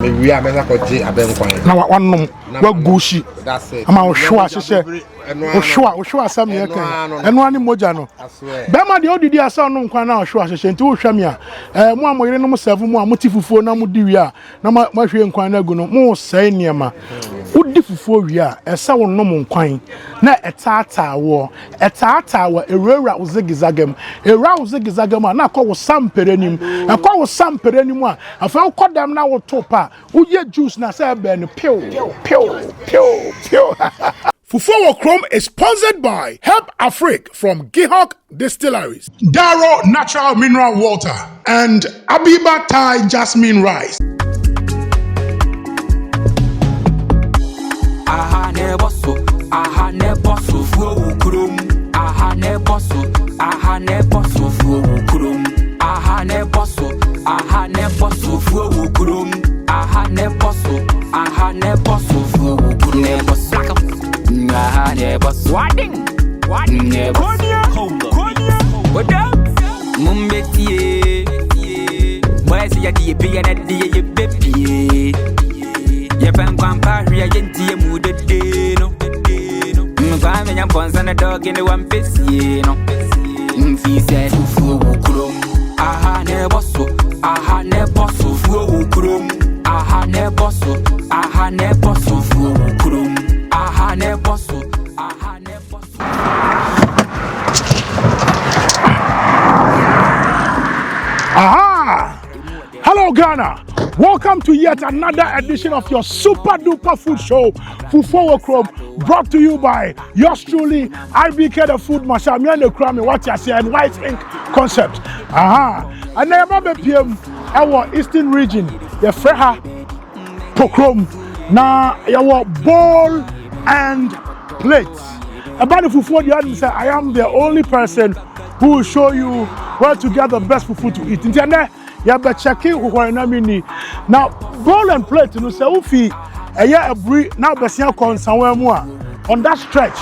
We are mesa koji abenkwan. Na wannom wa gushi. That's it. Ama ohwa hyehyɛ. Ohwa asam ye kan. Eno ani moja no. Be ma de odidi asa no nkwan na ohwa hyehyɛ nti ohwa mi a. Mo amoyere no mo serve mu a mo ti fufuo na mo di wi a na ma hwe nkwan na gu no mo sai niema. Udi fufuo wi a esa wo no mo nkwan na etata wo ewura wo zigizagam. Ewura wo zigizagam a na akọ wo sampere nim. Akọ wo sampere nim a afa wo kodam na wo topa. Uye juice na say ben pew. Fufuo Wo Krom is sponsored by Help Afrique from Gihok Distilleries, Daro Natural Mineral Water, and Abiba Thai Jasmine Rice. Aha ne bosso, Fufuo Wo Krom. Aha ne bosso, Fufuo Wo Krom. Aha ne bosso, Fufuo Wo Krom. Aha ne bosso, Fufuo Wo Krom. Ne bosso, aha ne bosso. Wadding, ne bosso. Konya, what up? Mumbeti, boy say ya di be na di ye baby. Ye pen kwampa hwe yenti ye mu de no. Mva me nyam ponsa na dog in the one piece no. Mfi said Fufuo Wo Krom. Aha ne bosso, Fufuo Wo Krom. Aha ne bosso, Fufuo Wo Krom. Aha ne bosso. Aha! Hello Ghana! Welcome to yet another edition of your super duper food show, Fufuo Wo Krom, brought to you by yours truly, IBK the Food Marshal, me and the Krami, what you say, and White Ink Concept. Aha! And I remember PM, our Eastern region, the Freha POKROM, now your bowl and plate. About the fufu, the other say, I am the only person who will show you where to get the best fufu to eat. You have to check it. Now, bowl and plate, you know, say, ufi, ABURI, now besia kon somewhere more on that stretch,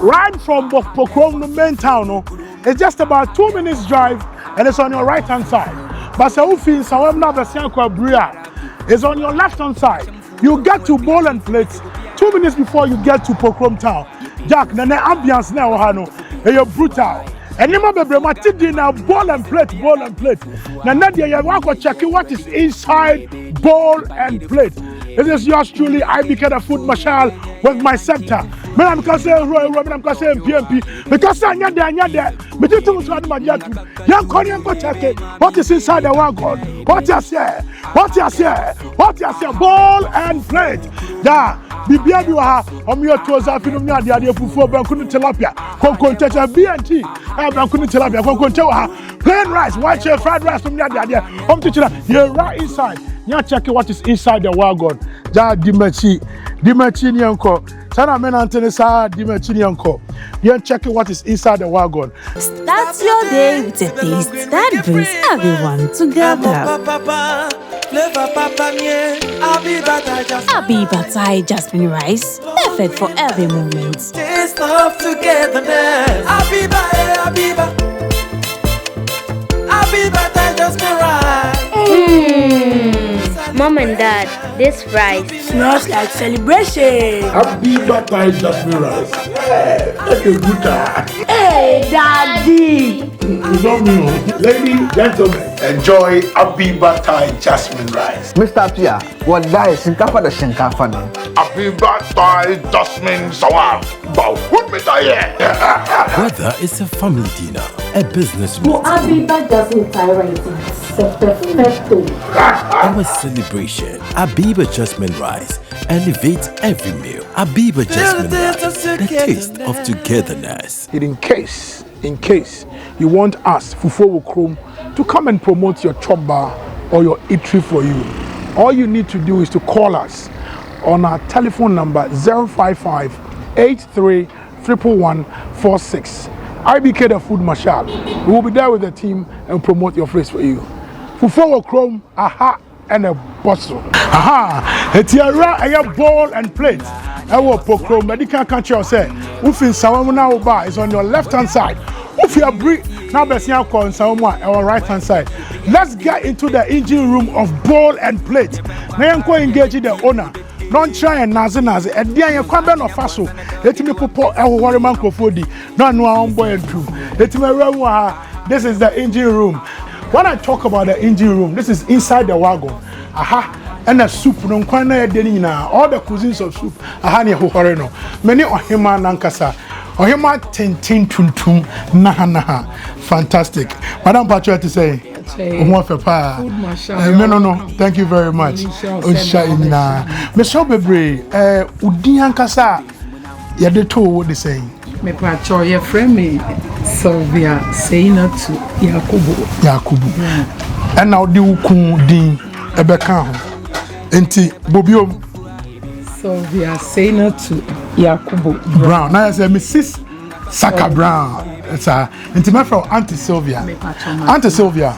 right from POKROM, the main town. No, it's just about 2 minutes drive, and it's on your right hand side. But say ufi, somewhere now besia kon ABURI, it's on your left hand side. You get to bowl and plate 2 minutes before you get to POKROM town. Jack, na ambiance na wahano, you're brutal. And you remember, now bowl and plate. Now, Nadia, you want to check what is inside bowl and plate. This is yours truly, IBK the Food Marshal with my scepter. I'm going to say PMP because I'm not there. But you too much on my jet. Young Korean go check it. What is inside the wagon? What you say? Bowl and plate. Yeah. Bibia bi wa omo yo to za finu mi ade ade fufu bankunu tilapia konkonte cha BNT bankunu tilapia konkonte wa plain rice white shell fried rice mi ade ade om to chira you right inside you check what is inside the wagon ja dimachi ni enko sana men antene sa dimachi ni enko you check what is inside the wagon. Start your day with a taste that brings everyone together. Abiba Thai Jasmine Rice, perfect for every moment. Taste of togetherness. Abiba Thai Jasmine Rice. Mom and Dad, this rice smells like celebration. Abiba Thai Jasmine Rice. Hey, Daddy. You know me, ladies, gentlemen, enjoy Abiba Thai Jasmine Rice. Mr. Pia, what dies in Kappa the Shinkafa? Abiba Thai Jasmine Sawar. Bow, what me die? Whether it's a family dinner, a business meeting, Abiba Jasmine Thai Rice. our celebration, Abiba Jasmine Rice elevates every meal. Abiba Jasmine Rice, the taste of togetherness. In case you want us, Fufuo Wo Krom, to come and promote your chop bar or your eatery for you, all you need to do is to call us on our telephone number 055 83 11146. IBK the Food Marshal. We will be there with the team and promote your place for you. Fufuo Wo Krom, aha, and a bottle. Aha, it's a bowl and plate. I will POKROM, medical country say, Ufin Sawamuna Uba is on your left hand side. ABURI now besia ko nsawo our right hand side. Let's get into the engine room of bowl and plate. Na yanko engage the owner. Don't try and nazi. Edian ye kwambe no faso. Etimi popo ehwore mankofodi. No anu boy and true. Etimi rewu ha. This is the engine room. When I talk about the engine room, this is inside the wagon. Aha. And the soup no kwana ye deni na all the cuisines of soup. Aha ne hohore no. Many ohima nankasa. Ohima tintin tuntum naha. Fantastic. Madam Patrick to say. No. Thank you very much. Michelle Bebre, Udian Kasa, Yadeto, what they saying? Me pacho ye friend me Sylvia saying not to Yakubu. And now the Ukun Din Ebeka Enti Bobium Sylvia saying not to Yakubu Brown. Now I say Mrs. Saka Brown. It's a intimate from Auntie Sylvia. Auntie Sylvia.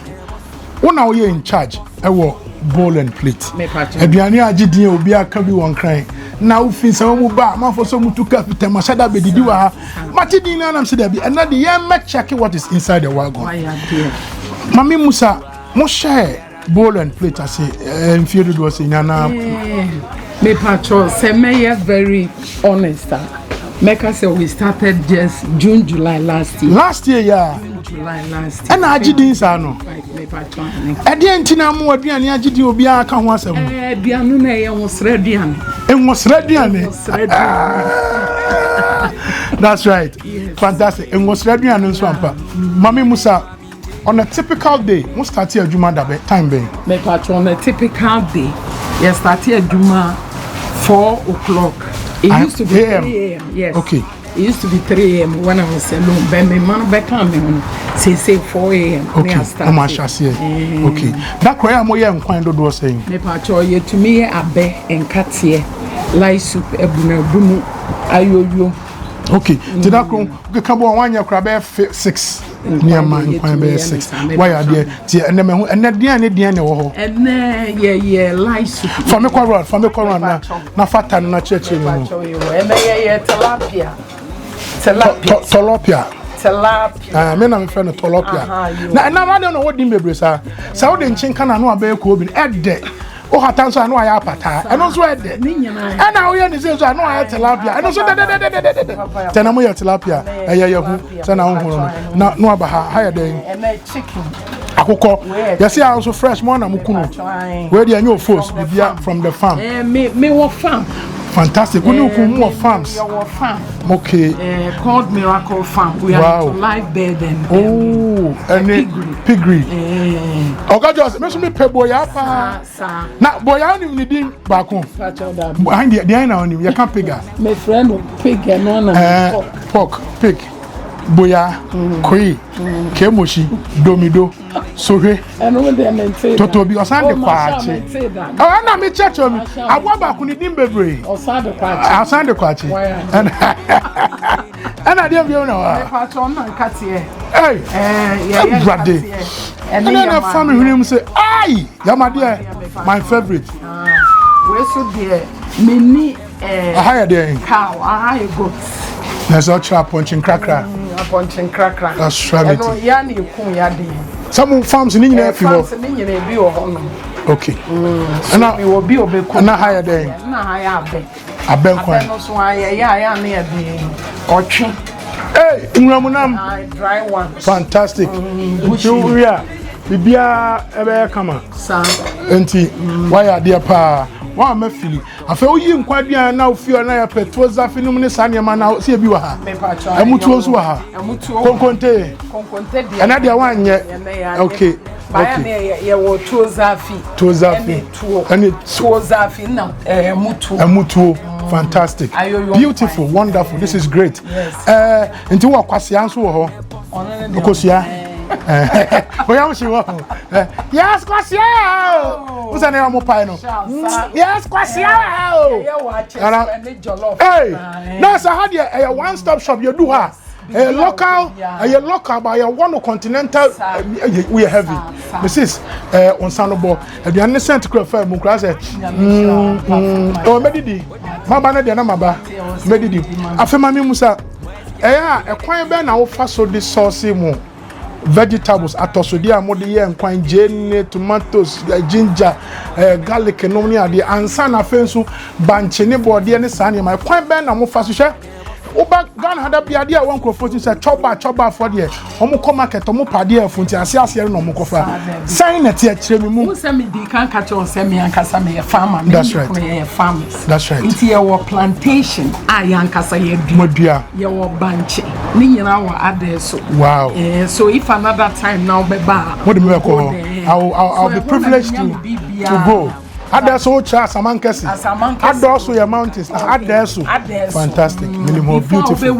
When are you in charge? I will bowl and plate. Ediani agidi obi aka bi won kran. Na ufin se wo ba man for so mutu kapita mashada be didi wa. Mati din na am se da bi. And na the year make check what is inside the wagon. Mami Musa, mo share bowl and plate as in fear do was in na. Me patro say me very honest. Make us say we started just June, July last year. Last year, yeah. July last year. And agidi no. Entina mu aduane agidi obi aka ho asem. Aduane na ye wosrediane. Enwosrediane. That's right. Yes. Fantastic. Enwosrediane nso ampa. Mami Musa, on a typical day, we start here Juma dabe time be. Me patron on a typical day, you start here Juma 4 o'clock. It used to be 3 a.m. Yes. Okay. It used to be 3 a.m. when I was alone. But my man back home, say 4 a.m. Okay. Okay. That why I'm here and do saying. Me pacho ye to me abe and katie, light soup ebuna bunu ayoyo. Okay. To that room, we can go 1 year crab 6. Near man, 6. Why are there? And then Diane ho. And yeah, light soup. For me run na fata na church you know. Tilapia. Me na me friend tilapia. Na I don't know what dimbe bresa. Sa wo de nchinka na no abe ko obi ede. O hatan so anu aya apata. Eno so ede. And now we say so anu aya tilapia. Eno so de. Tena mo ya tilapia. Eye hu. Se na hu no. No aba ha ya den. Chicken. Akoko. You see also fresh more na mukunu. Where dey your force bibia from the farm. Me wo farm. Fantastic. We know more farms. Your farm. Okay. Called Miracle Farm. We are live bed and piggery. Okay, just me pay boy apa. Na boy I only need back home. Behind the ina on you can't pigger. My friend pig and one pork pig. Boya, koi, kemoshi, domido, sohe. And when they maintain Toto bi osan de kwachi. Oh, na me church o mi. Agwa ba ku ni dimbe bre. Osan de kwachi. And I didn't know. I patron na katie. Hey, yeah, brother. And then a family who say, "Aye, my dear, my favorite." Where so dear, mini higher there. Cow, higher goat. There's a trap punching cracker. Punching cracker. That's right. Yani kun yadi. Some farms in India, farms in India be or okay. And now we will be obeku. Na higher there. Na higher abe. Aben kwan. No so ya na be otwe. Hey, Nramunam. Dry ones. Fantastic. Bushia. Bibia ebe kama. Sa. Enti why are there pa? Wa ma fili. Afa oyi nkwadua na ofio na ya petrol zafi no ne sa ne ma na se bi wa ha. Amutuo so wa ha. Konkonte dia. Ana dia wanye. Okay. Baya ne ye wo tuo zafi. Tuo zafi. Ani tuo zafi na amutuo. Fantastic. Beautiful, wonderful. This is great. Yes. Nti wa kwase anso wo ho. Okosia. Oya mshi wo. Yes, kwasia. Usa na mo pai no. Yes, kwasia. Hey, na sa ha dia a one stop shop you do ha. A local by a one continental we are heavy. Mrs. On Sanobo, the unnecessary crafter Mukra said, oh, Medidi, Mabana de Namaba, Medidi. After Mami Musa, a kwan be na wo fa so the sauce mu vegetables atosodi amode ye nkwan jene tomatoes ginger garlic no ni ade ansa na fensu banche ne bode ne sa ne ma kwan be na mo fa so hwe Uba Ghana had a biadia one crofoti said choba for the Omuko market, Omupadia, Funti, Asia, no Mukofa. Sign it here, Chemu. Send me the can't catch on semi and Casame, a farmer. That's right. Farmers. That's right. It's your plantation. I am Casa, your bunch. Nina adesso. Wow. So if another time now, Beba, what do you call? I'll be privileged to go. Adesso Asamankesi. Adesso your mountains. Adesso. Fantastic. Minimum beautiful.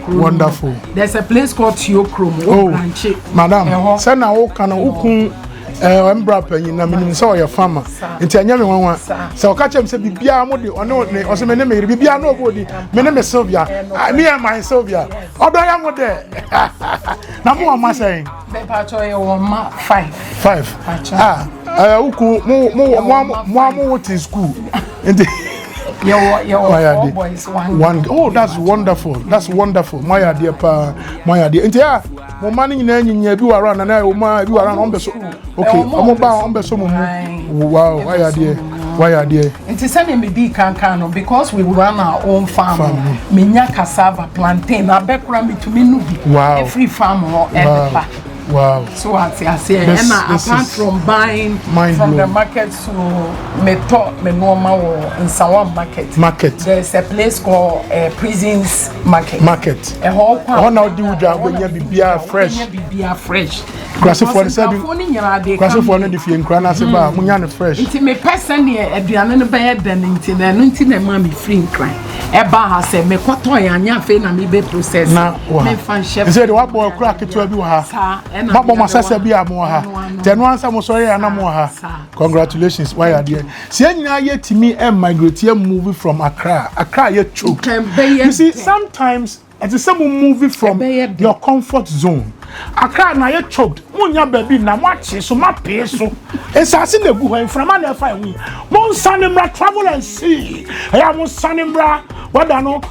Wonderful. There's a place called POKROM. Oh, madam. Send na okana ukun embra penyi na minimum so your farmer. Nti anya me wanwa. So ka chem se bibia mo de ono ne o se me ne me bibia no bodi. Me ne me Sylvia. Me and my Sylvia. Odo ya mo de. Na mo am saying. Be pacho e wo ma 5. Uku mo what in school. Your boys one. Oh, that's wonderful. That's wonderful. My idea Inti ya mo mani nyina nyinya bi wara na o ma bi wara on beso. Okay, omo ba on beso mo. Wow, why idea. Inti say me di kan because we run our own farm. Menya cassava, plantain, abekura me to me no bi. Wow. Every farm or every. Wow. So I say, and apart from buying from the market to me normal in Sawan market. There's a place called Prisons Market. A whole now do job when you be fresh. Classic for the seven. Classic for the different crana seba. Munyane fresh. It's me person here. Adriana no bad than into the nunti na mami free cry. Eba has said me kwato ya nya fe na me be process. Me fan chef. Say the what boy crack it to be ha. Babo masasa bi amo ha. Tenu ansa mo sorry ana mo ha. Congratulations. Why are there? See nyina ye timi migrate here move from Accra. Accra ye choke. You see sometimes it is some movie from your comfort zone. Accra na ye choked. Munya baby na wachi so ma pay so. Esase na gu ho from na fa wi. Mon sanimra travel and see. Ya mon sanimra wada no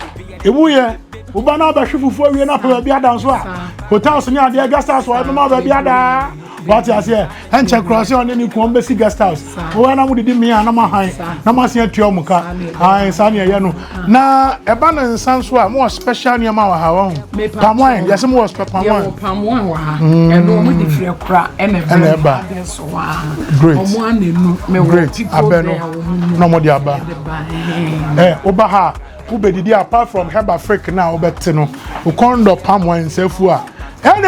ewu ye uba na ba Fufuo wie na pa bia dan so a. Hotels ni ade guest house wa ma ba bia da. What you say? And check cross on any Kumbesi guest house. When I would me and my high. Namasia Tiomuka. I Sanya Yano. Na Ebana and Sanswa more special near my house. Palm wine, yes, more palm wine. Palm wine, and no with the free crack and a bar. Great. Abeno. No more diaba. Obaha. Ubedi apart from Heba Freak now, Betino. Ukondo palm wine, Sefua. And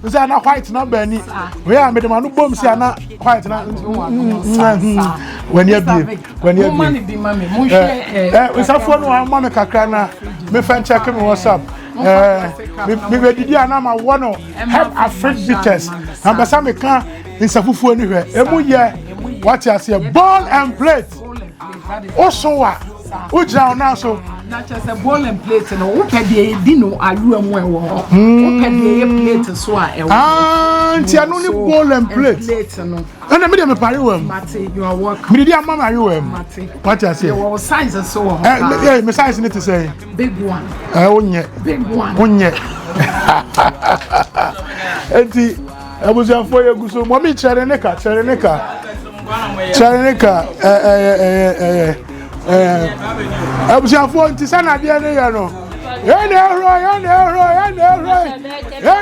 we say na white na Benny. We are made man bomb say na white na when you money be mommy mo share we say phone one mommy kakra na me fan check me WhatsApp me didi ana ma wono help African bitters and be say me kan insafufu anywhere emu ye what you say ball and plate also wa ujra na so not just a ball and plate no wo pede dino alu emu e wo wo pede plate so a e wo anti anu ni ball and plate no and me dey me pare wam mate you are welcome me dey am ma you wam what you say your size so me size need to say big one onye big one onye enti abuja for you so mo mi chere neka abusiafo nti sana de ne ya no ya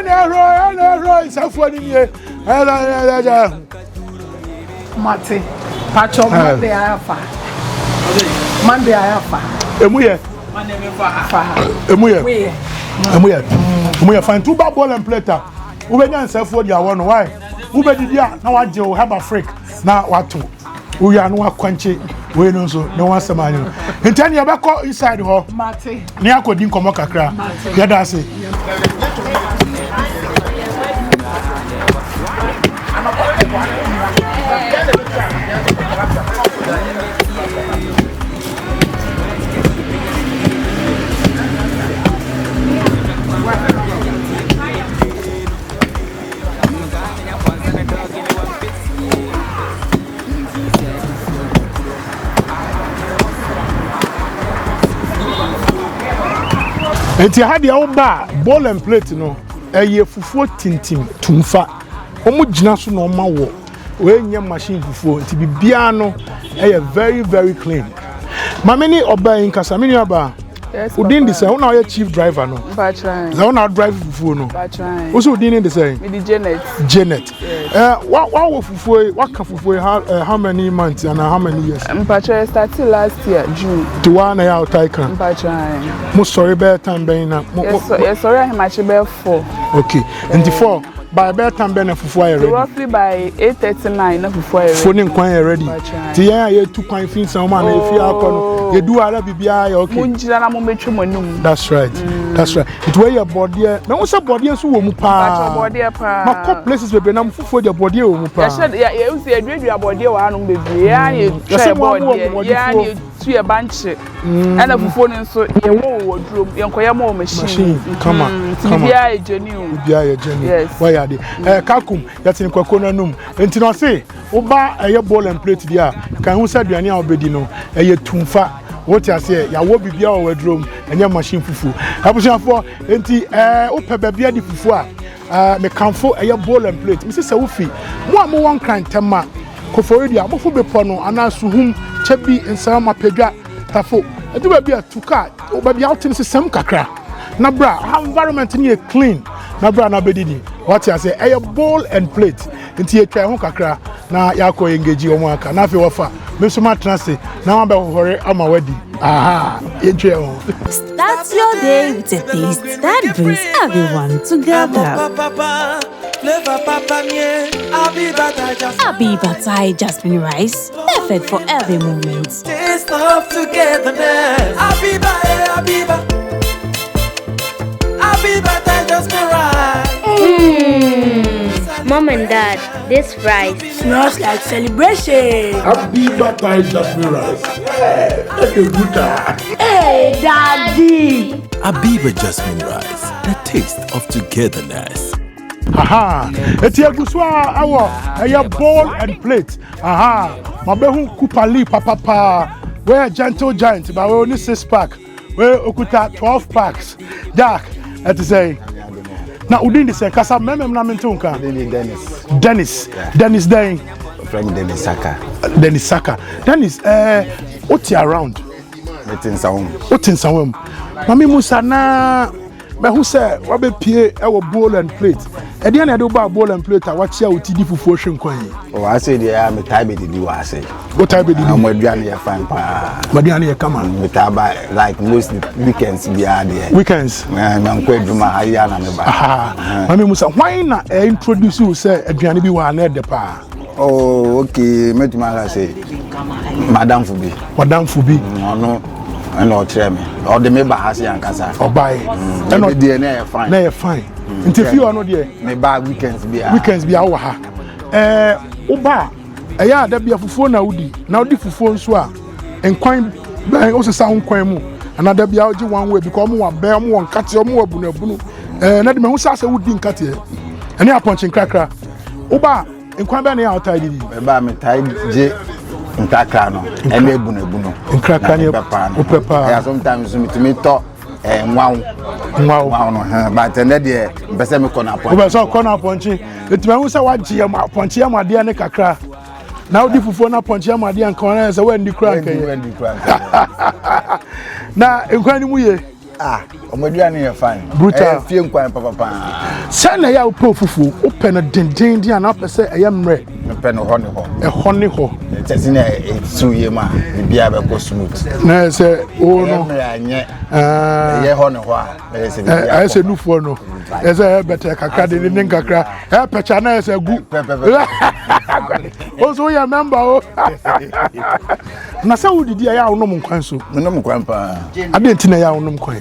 na ro isafo ni ye mate pacho Monday ayafa emuye fan two ball and platter ubenya nsafo dia wo no why ubedidi a na waje o haba freak na wato uya no akwanche we no so no one samanyo ntani ya bako inside ho mate ni akodi nkomo kakra ya da se Enti ha de oba bowl and plate no eye fufuo tintim tumfa. Omo gina so no ma wo. We nya machine fufuo enti bibia no very very clean. Mameni oba in Kasamini aba. Yes. Udin the say una chief driver no. Ba try. Za una drive fufuo no. Ba try. Also udin the say. Me the Janet. Janet. What fufuo what ka fufuo how many months and how many years? Ba try started last year June. To one ya outai Ba try. Mo sorry better time ben na. Yes, sorry I match be 4. Okay. And the 4 by better time ben fufuo ready. Roughly by 8:39 na fufuo ready. Phone kwan ready. Ti ya ye tu kwan fin san ma na efi akono. You do ala bibia ya okay. That's right. That's right. It where your body. Na say body so wo mu pa. Body pa. Ma ko places we be na fufuo de body wo mu pa. Ya you say adua body wa anu bebre. Ya you try body. Ya you tu ye banche. And fufuo ni so ye wo wardrobe. Ye nkoya mo machine. Come on. Bibia e genuine. Bibia e genuine. Yes. Why are they? Kakum yatin kwako na num. Enti no say oba eye bowl and plate dia. Kan hu say aduane a obedi no eye tumfa. What you say ya wo bibia o wardrobe enye machine fufu. Abusuafo enti o pe bibia di fufu a me kanfo eye bowl and plate. Me say wofi. Mo am won kan tema. Kofori mo fu bepo no ana suhum chebi nsama pedwa tafo. Edu bibia tuka o bibia outin system kakra. Na bra environment ni clean. Na bra na bedidi. What you say a bowl and plate. Enti etwa ho kakra na yakọ engage omo aka. Na fe wofa. Me so ma transe. Na ma be hore ama wadi. Aha, etwa ho. Start your day with a taste that brings everyone together. Abiba Thai jasmine rice, perfect for every moment. Taste of togetherness. Abiba Thai jasmine rice. Mom and Dad, this rice smells like celebration. Abiba Thai jasmine rice. Hey, Daddy. Abiba jasmine rice, the taste of togetherness. Aha, eti aguswa awo aya bowl and plate. Aha, mabehu kupali papa. Where gentle giant, but we only 6 pack. Where okuta 12 packs. Dark, at say. Now udin the say kasa memem na mentunka. Dennis. Dennis Day. From Dennis Saka. Dennis Saka. Dennis what's around? Metin sawum. What's in sawum? Mami Musa na but who say what be pie our bowl and plate. E dey na do ba bowl and plate what chia utidi fufu hwe nkwan yi. Oh I say dey me type dey do I say. What type dey do? Am aduane ya fine pa. Aduane ya kama. Me taba like most weekends be there. Weekends. Na nkwa aduma aya na me ba. Aha. Mami Musa why na introduce you say aduane bi wa na de pa. Oh okay, me tuma say Madam Fubi. Madam Fubi. No. And no tell me. Or the me bahasi ankasa. Or buy. And no DNA fine. Na fine. Until you are not there. Me ba weekends be. Weekends be awa ha. Oba. Eya da bia fufuo na udi. Na udi fufuo nso a. Enkwan ben o sesa nkwan mu. Ana da bia oji one way because mo wa be mo won kate mo wabu na bunu. Na de me hu sa udi nkate. Ene aponche nkrakra. Oba enkwan be na ya outside di. Me ba me tai je nkakra no ene ebunebuno nkrakra ne opepa ya sometimes me to nwawo no ha but ene de mpese me kona ponche oba so kona ponche etime hu se wagye am ponche am ade ne kakra na odi fufuo na ponche am ade anka na se wandi kra kan na enkwan ni mu ye omoduane ye fine brutal fie nkwan papa se na ya opo fufuo open na denden dia na pese eyemre pen ho ne ho ehone ho tese na etu ye ma bia be ko smooth na se o no anye ye ho ne ho a se bia se nufuo no ese better kakra de ne kakra pecha na ese gu o so ya member o na se wo didi ya wonom nkwan so wonom nkwan pa ade ntina ya wonom kwan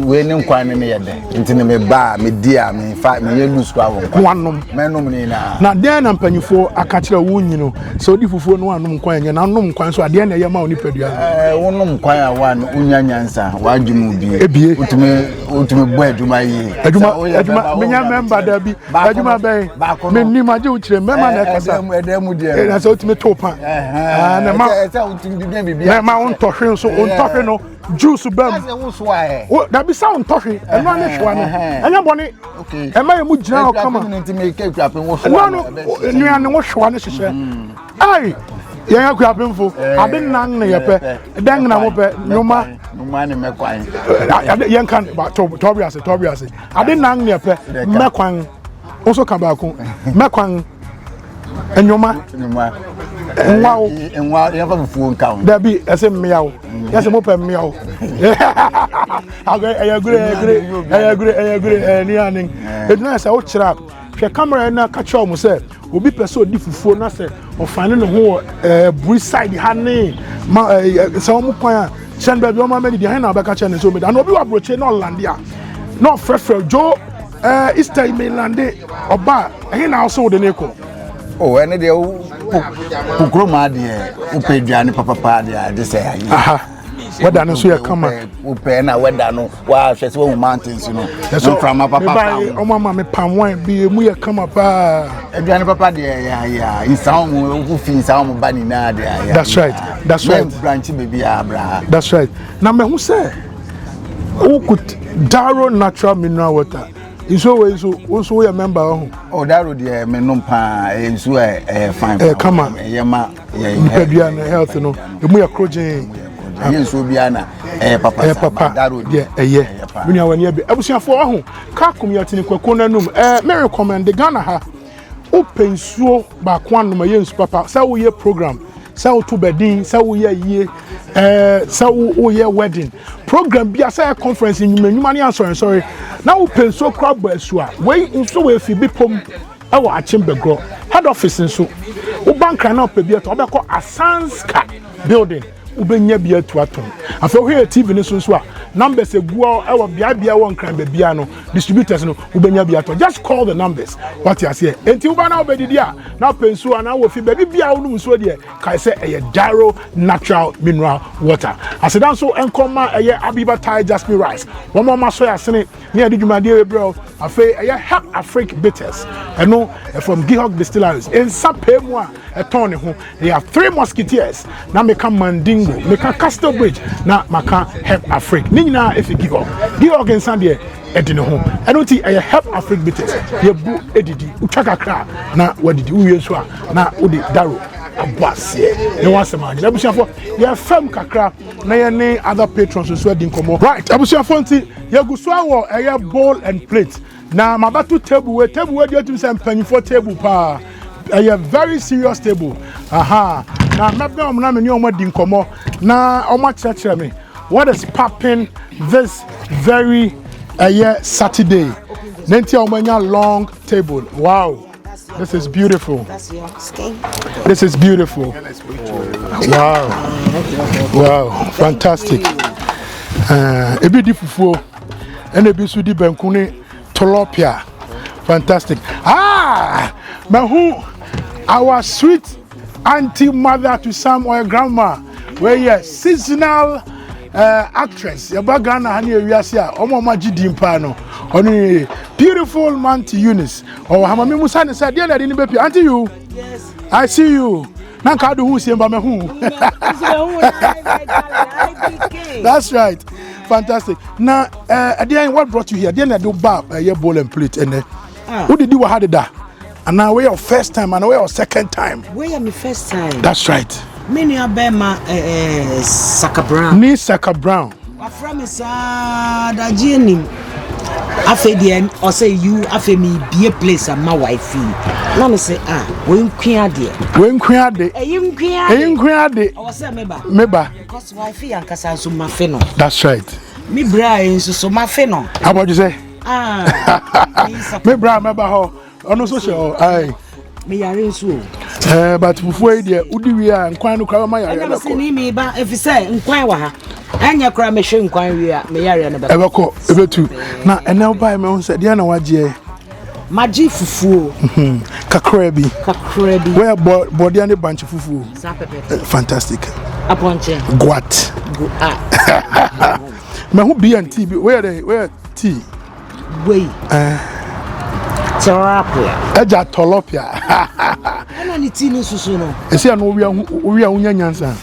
we ne nkwan ne ye de ntina me ba me dia me fa me ye lose kwa wonom menom ni na den na mpanyifo akachira wo nyino so odi fufuo no anom nkwan nye na anom nkwan so ade na ye ma oni padua wonom nkwan a wan unyanyansa wadwumu bi utumi bo aduma yi aduma menya member da bi aduma ben me ni ma je uchire member na kasa edemu de na so utumi topa na ma utumi bibia na ma on tohwe so on tohwe no juice bam. Oh, that be sound toffee. And no one one. And your bonnet. Okay. And my mujna come on. No, you are no one. Aye. Yeah, grab him for. I've been nang na yepe. Dang na mope. No man me kwan. Yan kan Tobias. I didn't nang na yepe. Me kwan. Also come back. Me kwan. And your man. Wow. And wow, you have a full count. There be as a meow. Yes, a mope meow. I agree. It's nice. I watch it up. The camera na catch almost said, will be person different na say or finding the whole breeze side honey some point send baby o ma me di na back channel so me and obi wa broche no land ya no frefre jo Easter mainland oba he na also de neko oh ene de POKROM ade o peduane papa de say aha whether no so ya come upe na whether no wa hwese wo mountains no so from papa o mama me palm wine bi mu ya come pa aduane papa de ya insan mu fi insan mu ba ni na de ya that's right branch baby abra that's right na me hu say who could Daro natural mineral water is always also a member oh Daro de me no pa so fine come on yema peduane health no mu ya crogen yes obiana papa Daro yeah when you wan be abusiafo ahu ka community ni kwako nanum me recommend the Ghana ha open suo ba kwan no yensu papa say we program say to bedin say we ye say we wedding program bia say conference nyuma ni sorry now open suo crowd ba suo we nso we fi bi pom e wa achembegro head office nso wo bank na pe bia to obekọ Asanska building ubenya bia to aton afa wo here TV ni so a numbers eguo e wo bia won kran ba bia no distributors no ubenya bia to just call the numbers what you say enti uba na obedidi a na pensu ana wo fi ba bia wo num so de kai say e Daro natural mineral water asedan so enkoma e Abiba Thai jasmine rice one more so ya sene ne adidwumade we bro afa e help Africa bitters eno from Gihog distilleries in sapemu a e ton ne ho they have 3 musketeers na me come manding make a Castle Bridge na maka help Africa ni na if you give inside there edine ho I don't think I help Africa bitters ye bu edidi utwaka kra na wadidi uwie so a na odi Daro abwasie ne wasema na abusiafo ye fam kakra na ye ne other patrons so edi nkomo right abusiafo nti ye guso awo eye bowl and plate na mabatu table we dey to say mpanyifo table pa a very serious table aha na mebe omna me ni omo di nkomo na omo church me what is popping this very Saturday nenti omanya long table wow this is beautiful wow fantastic ebi di fufuo ene bi su di bankuni tilapia fantastic mahu our sweet auntie mother to some or grandma where seasonal actress yaba Ghana hani ewiase a omo magidi mpa no oni beautiful man to Eunice or hamami musa ne say dey na dey ni bepi auntie you yes I see you na ka do hu sie mba me hu that's right fantastic now again what brought you here dey na do bar bowl and plate and who did you had that and now where your first time and where your second time where my first time that's right many abema Saka Brown ni Saka Brown from is da jenim afedien or say you afe me be a place and my wife na me say we nkua de eyim de o say meba because wife yankasa so mafe no that's right me bra so mafe no how about you say me bra meba ho ono so show ai me yare nso but fufuo e de udi wi a nkwan no kwa ma yare na ko ni me ba efise nkwan wa ha anya kra me hwe nkwan wi a me yare na be ko ebetu na enel bai me ho se de na waje maji fufuo kakra bi where body and bunch fufuo fantastic aponche guat me who be and tea where tea wey tilapia eja tilapia ni tini susu no. Ese no we are unya nyansa.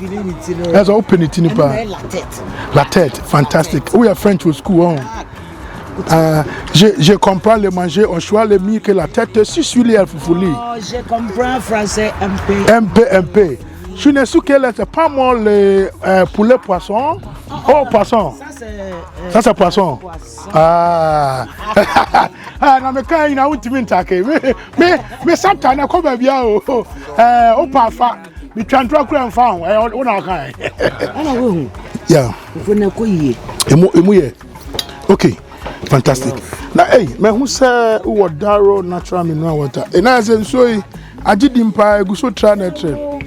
That's open it in pa. La tête, fantastic. We are French with school. Je comprends le manger, on choisit le mieux que la tête. Si celui est foufouli. Oh, je comprends français MP. Je ne sais quel est pas moi le poulet poisson. Oh, poisson. Ça c'est poisson. Ah. Non mais quand il a un petit mais ça t'en a comme bien oh parfait. Mais tu as trois couleurs enfants. On a rien. Yeah. Okay. Fantastic. Now, hey, who say who Daro natural mineral water? And I said, so I did impire go so try natural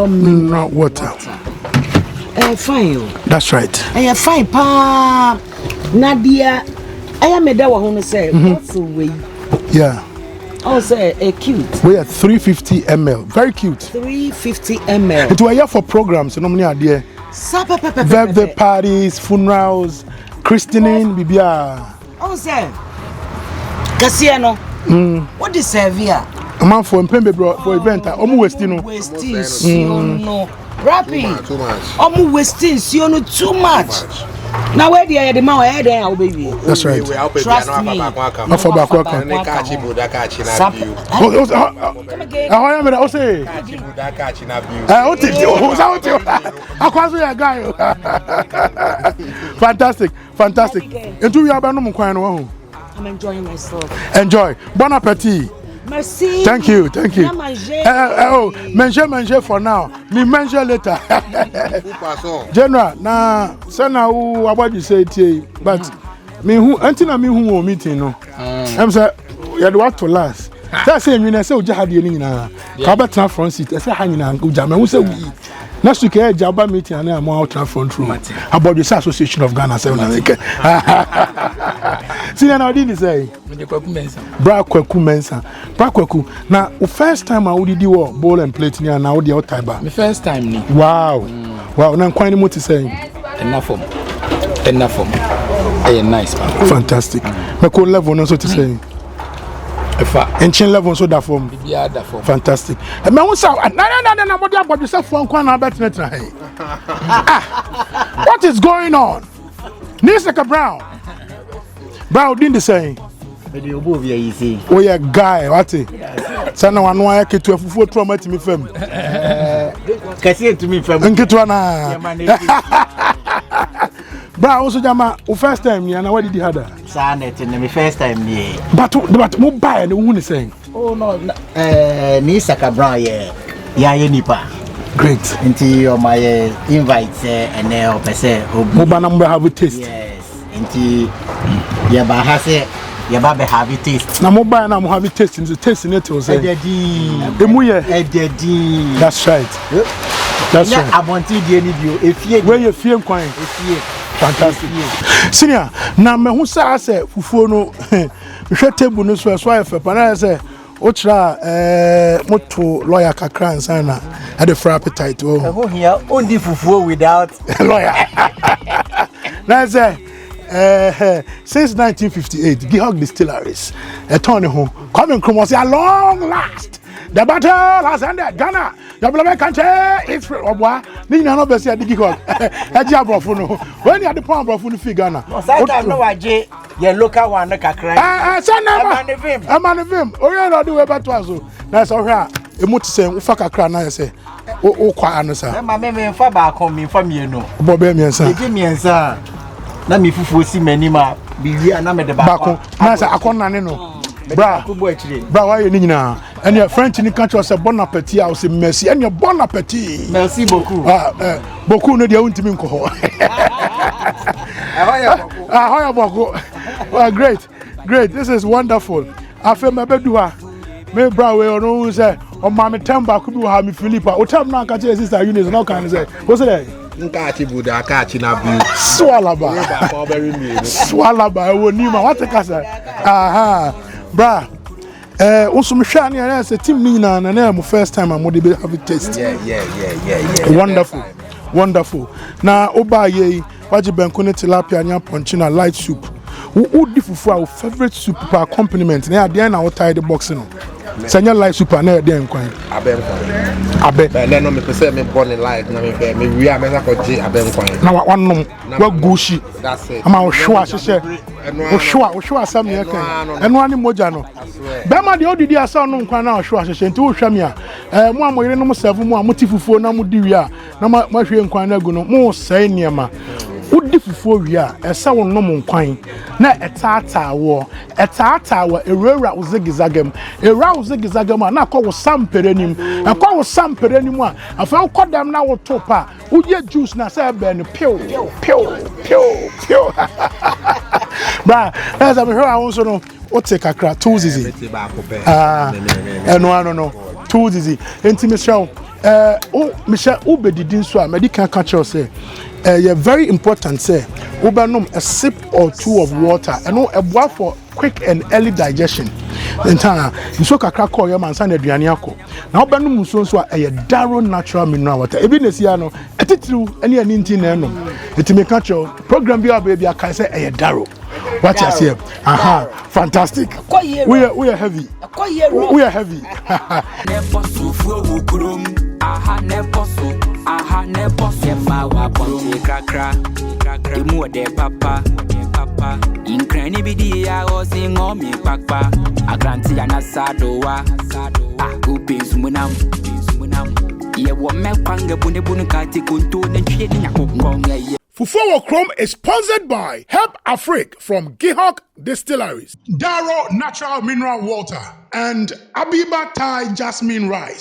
mineral water. Fine. That's right. Fine, pa. Nadia, I am a dawa who say, what's the way? Yeah. Oh, say cute. We are 350 ml. Very cute. 350 ml. It was here for programs. You know, many idea. Birthday parties, funerals. Christening, Bibia. Oh, sir. Cassiano. What is Servia? A man for Mpembe for event. Omu Westino. Westin, rapping. Too much. Omu Westin, Siono, too much. Now, where the man where they are, baby. That's right. Trust me. Not for Bakwaka. Fantastic. I'm enjoying myself. Enjoy. Bon appétit. Merci. Thank you. Manger for now. Me manger later. General, na sana who about you say it, but me who until me who meeting no. I'm say you what to last. That say you say uja hadi ni na. Ka better front seat. Say ha nyina uja me who say we. Next week I jaba meeting and I'm out front room. About the Association of Ghana say una make. See now did say Bra Kwaku Mensa. Bra Kwaku. Now first time I would do ball and plate near now the outside bar. My first time ni. Wow. Wow, now quite more to say. Enough for a nice man. Fantastic. My cool level no so to say. Ancient level so that form. Fantastic. And my own sound. No, what about yourself for one about what is going on? Nisaka Brown. Brown didn't say. Oh, yeah, guy, what it? Sana one wire to a fufu trauma to me fam. Kasi to me fam. Nkitwana. Bra also jama first time ni na what did you had? Sanet in my first time ni. But mo buy and who is saying? Oh no, ni Saka Brown yeah nipa. Great. Into my invites and person mo ba number have a taste. Yes. Into ya ba ha say ya ba be have a taste. Na mo buy na mo have a taste into tasting it was say. Ededi. That's right. That's right. Abonti die ni bio efie. Where you feel kwan? Efie. Fantastic. Senior, na me hu sa say fufuo no hwe table no so efe pana say o tra moto lawyer kakra nsan na at the for appetite oh. Ho here only fufuo without lawyer. Na say since 1958 Gihog Distilleries turn ho come in Krom say a long last. The battle has ended. Ghana, your beloved country is free. Obwa, ni na no be say Gihog. Eji abrofo no. When you the pound abrofo no fi Ghana. Sometimes no waje your local one kakra. Amanevim. Oya no do we beto aso. Na so hwe a emu ti say ufa kakra na say o kwa ano sa. Ma me mfa ba kon me mfa mienu. Bo be miensa. Eji miensa. Na me fufuo si manima bi wi na me de ba kon. Na say akonna ne no. Bra, why you need now? And your French in the country say bon appétit, I say merci. And your bon appétit. Merci beaucoup. Beaucoup no dia untimi nko. Ahoya beaucoup. Great. This is wonderful. I feel my bedua. Me bra we no say o ma me temba ku bi ha me Philippa. O tam na ka che sister Eunice no kan say. What say? Nkachi buda kachi na bi. Swalaba wo ni ma what ka say? Aha. Bra, also me shani and say team me na my first time I'm going to have a taste. Yeah. Wonderful. Now oba ye waji benkone tilapia nya ponchina light soup. Who di fufu our favorite soup per accompaniment. Na dey na what tie the box no. Sanya life super na dey nkwan. Abe. But no me pese me born in life na me we are me ko je abe nkwan. Na wanom wa gushi. That's it. Ama ohwa hyehyɛ. Ohwa asam ye kan. Eno ani moja no. Be ma de odidi asam no nkwan na ohwa hyehyɛ nti ohwa me a mo amoyere no mo serve mo a mo ti fufuo na mo di wi a na ma hwe nkwan na agu no mo sɛe niema. Udi fufuo wi a ɛsɛ wo nom nkwan na ɛtaata wo ewura wo zigizagam a na akɔ wo sampere nim akɔ wo sampere nim a afa akɔ dam na wo topa wo ye juice na sɛ ɛbɛ no pew bra ɛza me hwe a wo so no wo te kakra too easy ɛno ano no too easy enti me hwe wo bedidi nso a medical catch say very important say ubanum a sip or two of water and no a boil for quick and early digestion. Then so kakra call your man san aduane akọ. Na ubanum so a darrow natural mineral water. Ebi nesia no etitru ene ani nti na no. Etime catch program bi baby aka say a darrow. What you say? Aha, fantastic. We are heavy. We are heavy. Aha ne bosso ma wa bonte krakra emu de papa inkrani bidi ya o sing o mi papa agranti ya na sadowa ubi sumunam ye wo me kwanga bunu kati konto na twie ni yakokon ye Fufuo Wo Krom is sponsored by Help Afrique from Gihok Distilleries, Darrow Natural Mineral Water, and Abiba Thai Jasmine Rice.